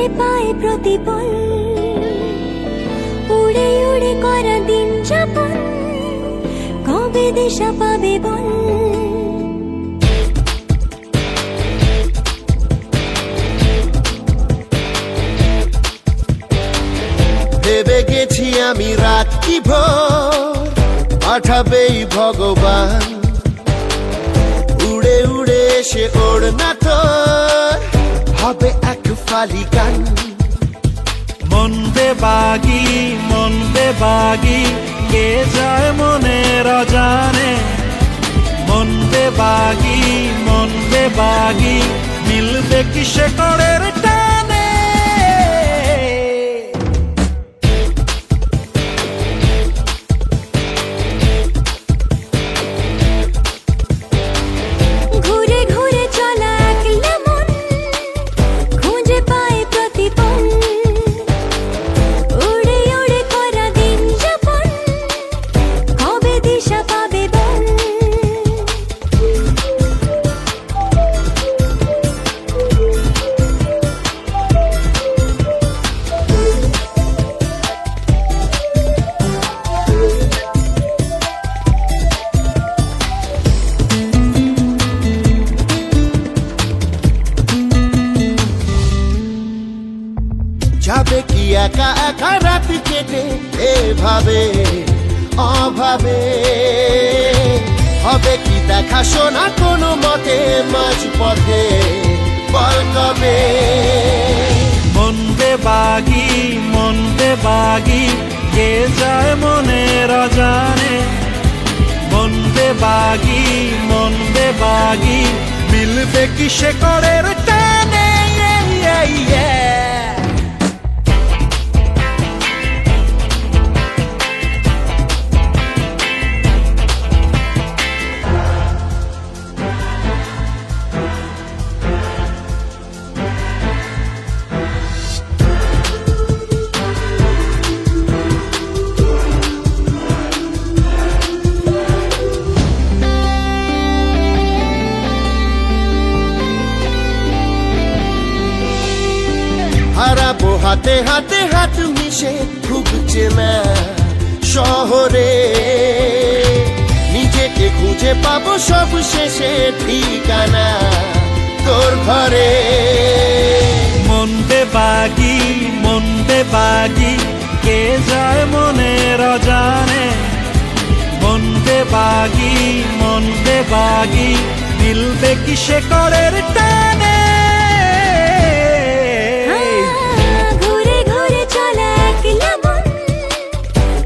খুঁজে পায় প্রতিপল, উড়ে উড়ে করা দিন যাপন, কবে দিশা পাবে বল। ভেবে গেছি আমি রাত্রি ভোর পাঠাবেই ভগবান, উড়ে উড়ে এসে ওড়না তোর হবে এক ফালি গান। মন বেবাগি কে যায় মনের অজানে, মন বেবাগি মিলবে কিসে করের টানে। ঘুরে ঘুরে চলা একলা মন, খুঁজে পায় প্রতিপল, উড়ে উড়ে করা দিন যাপন, কবে দিশা পাবে বল। যাবে কি একা একা রাত কেটে এভাবে অভাবে, হবে কি দেখা শোনা কোনো মতে মাঝ পথে বল কবে। মন বেবাগি কে যায় মনের অজানে, মন বেবাগি মিলবে কিসে করের টানে। হারাবো হাতে হাতে হাত মিশে ভুগছে না শহরে, নিজেকে খুঁজে পাবো সব শেষে ঠিকানা তোর ঘরে। মন বেবাগি কে যায় মনের অজানে, মন বেবাগি মিলবে কিসে করের টানে। ঘুরে ঘুরে চলা একলা মন,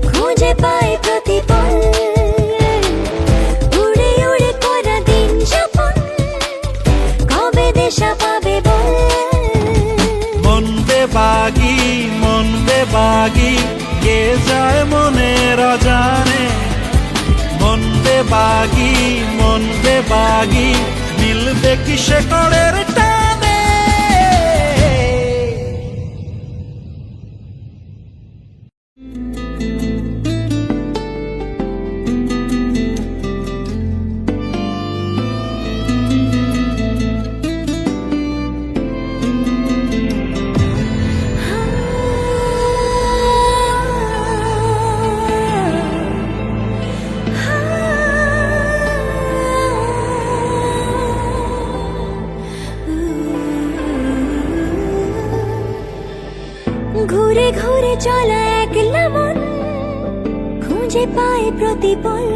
খুঁজে পায় প্রতিপল, উড়ে উড়ে করা দিন যাপন, কবে দিশা পাবে বল। মন বেবাগি কে যায় মনের অজানে, মন বেবাগি মিলবে কিসে করের টানে। ঘুরে ঘুরে চলা একলা মন, খুঁজে পায় প্রতিপল।